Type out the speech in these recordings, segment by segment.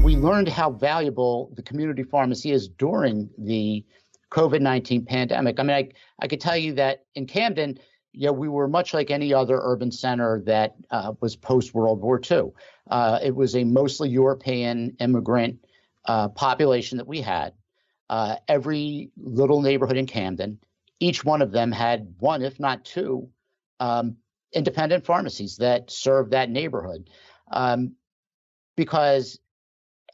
we learned how valuable the community pharmacy is during the COVID-19 pandemic. I mean, I could tell you that in Camden, we were much like any other urban center that was post-World War II. It was a mostly European immigrant population that we had. Every little neighborhood in Camden, each one of them had one, if not two, independent pharmacies that served that neighborhood. Because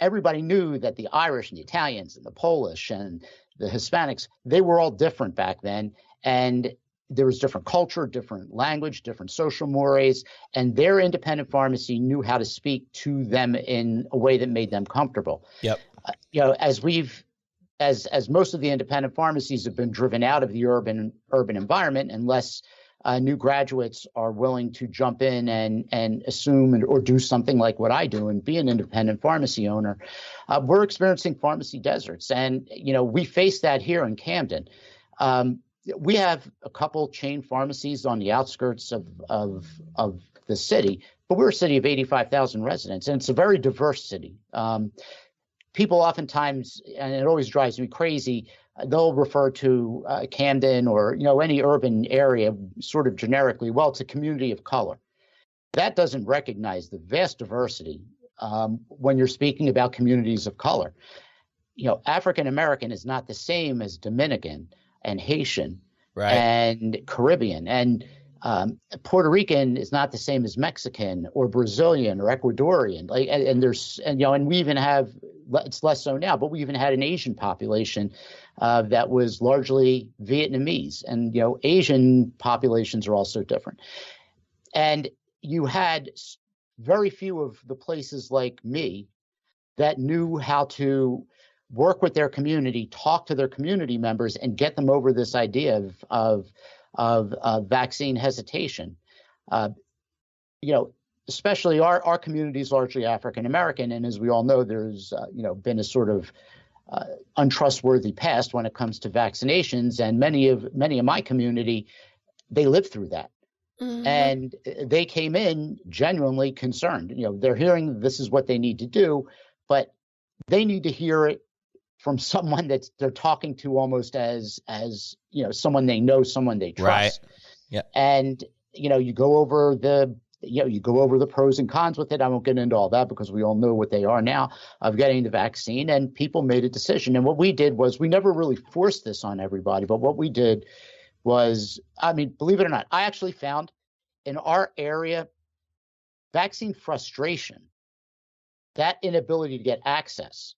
everybody knew that the Irish and the Italians and the Polish and the Hispanics, they were all different back then. And there was different culture, different language, different social mores, and their independent pharmacy knew how to speak to them in a way that made them comfortable. Yep. As most of the independent pharmacies have been driven out of the urban environment, unless new graduates are willing to jump in and assume or do something like what I do and be an independent pharmacy owner, we're experiencing pharmacy deserts. And, we face that here in Camden. We have a couple chain pharmacies on the outskirts of the city, but we're a city of 85,000 residents, and it's a very diverse city. People oftentimes, and it always drives me crazy, they'll refer to Camden or any urban area sort of generically, well, it's a community of color. That doesn't recognize the vast diversity when you're speaking about communities of color. African American is not the same as Dominican and Haitian, right, and Caribbean, and Puerto Rican is not the same as Mexican or Brazilian or Ecuadorian. And we even have, it's less so now, but we even had an Asian population that was largely Vietnamese, and Asian populations are also different. And you had very few of the places like me that knew how to work with their community, talk to their community members, and get them over this idea of vaccine hesitation. Especially our community is largely African American, and as we all know, there's been a sort of untrustworthy past when it comes to vaccinations, and many of my community, they lived through that. Mm-hmm. And they came in genuinely concerned. They're hearing this is what they need to do, but they need to hear it from someone that they're talking to almost as someone they know, someone they trust. Right. Yeah. And you go over the pros and cons with it. I won't get into all that because we all know what they are now of getting the vaccine, and people made a decision. And what we did was, we never really forced this on everybody, but what we did was, believe it or not, I actually found in our area, vaccine frustration, that inability to get access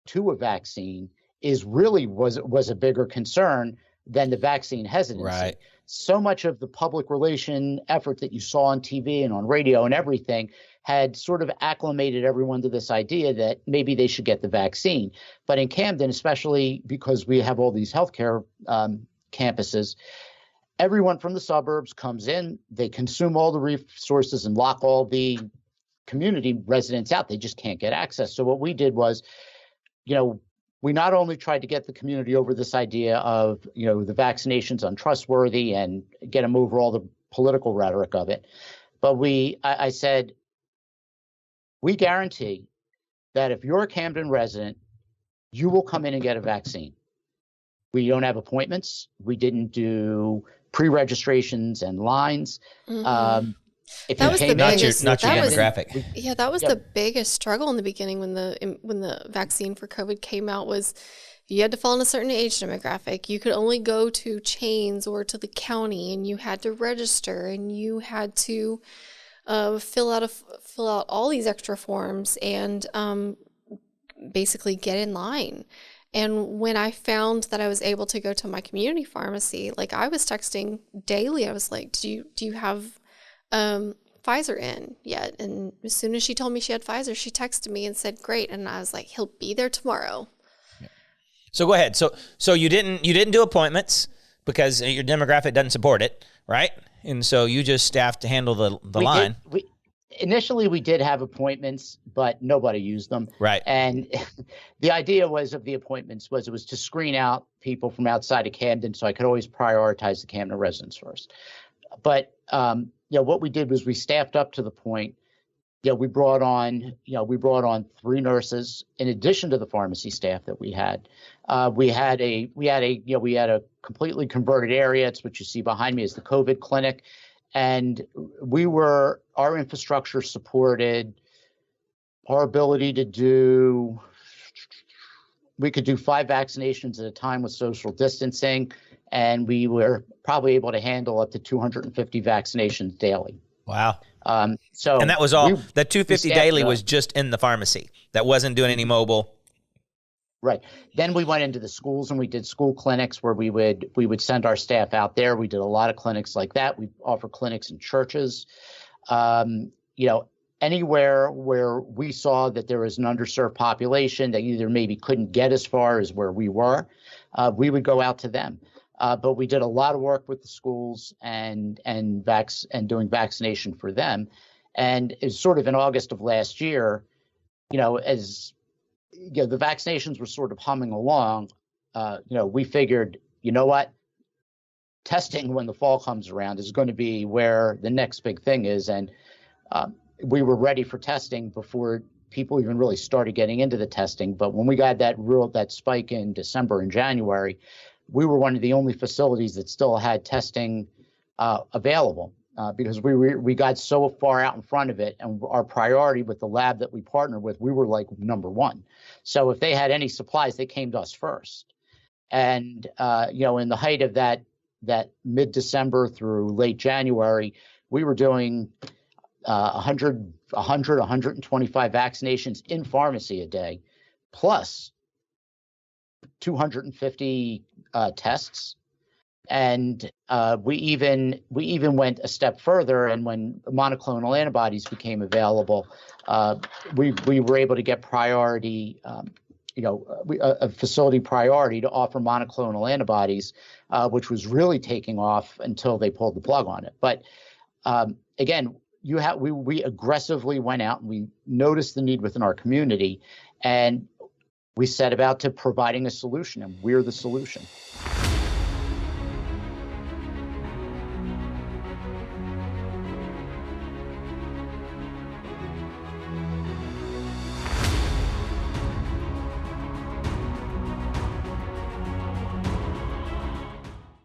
to a vaccine was a bigger concern than the vaccine hesitancy. Right. So much of the public relation effort that you saw on TV and on radio and everything had sort of acclimated everyone to this idea that maybe they should get the vaccine. But in Camden, especially because we have all these healthcare campuses, everyone from the suburbs comes in, they consume all the resources and lock all the community residents out. They just can't get access. So what we did was, we not only tried to get the community over this idea of, the vaccination's untrustworthy and get them over all the political rhetoric of it, but I said, we guarantee that if you're a Camden resident, you will come in and get a vaccine. We don't have appointments. We didn't do pre-registrations and lines. Mm-hmm. That was the biggest, not your demographic. Yeah, that was the biggest struggle in the beginning when the vaccine for COVID came out, was you had to fall in a certain age demographic. You could only go to chains or to the county, and you had to register, and you had to fill out all these extra forms and basically get in line. And when I found that I was able to go to my community pharmacy, like, I was texting daily. I was like, do you have Pfizer in yet? And as soon as she told me she had Pfizer, she texted me and said, great. And I was like, he'll be there tomorrow. Yeah. So go ahead. So you didn't do appointments because your demographic doesn't support it, right? And so you just staffed to handle the line. Initially, we did have appointments, but nobody used them. Right. And the idea of the appointments was it was to screen out people from outside of Camden, so I could always prioritize the Camden residents first. But what we did was we staffed up to the point we brought on 3 nurses in addition to the pharmacy staff that we had. We had a completely converted area. It's what you see behind me is the COVID clinic. And our infrastructure supported our ability to we could do 5 vaccinations at a time with social distancing. And we were probably able to handle up to 250 vaccinations daily. Wow. And that was all. That 250 daily was just in the pharmacy. That wasn't doing any mobile. Right. Then we went into the schools and we did school clinics where we would send our staff out there. We did a lot of clinics like that. We offer clinics in churches. Anywhere where we saw that there was an underserved population that either maybe couldn't get as far as where we were, we would go out to them. But we did a lot of work with the schools and doing vaccination for them. And it's sort of in August of last year, as the vaccinations were sort of humming along, we figured, you know what, testing when the fall comes around is going to be where the next big thing is. And we were ready for testing before people even really started getting into the testing. But when we got that spike in December and January, we were one of the only facilities that still had testing available because we got so far out in front of it, and our priority with the lab that we partnered with, we were like number 1. So if they had any supplies, they came to us first. And in the height of that mid-December through late January, we were doing 125 vaccinations in pharmacy a day, plus 250 tests. And we even went a step further. And when monoclonal antibodies became available, we were able to get priority, a facility priority to offer monoclonal antibodies, which was really taking off until they pulled the plug on it. But again, we aggressively went out and we noticed the need within our community, and we set about to providing a solution, and we're the solution.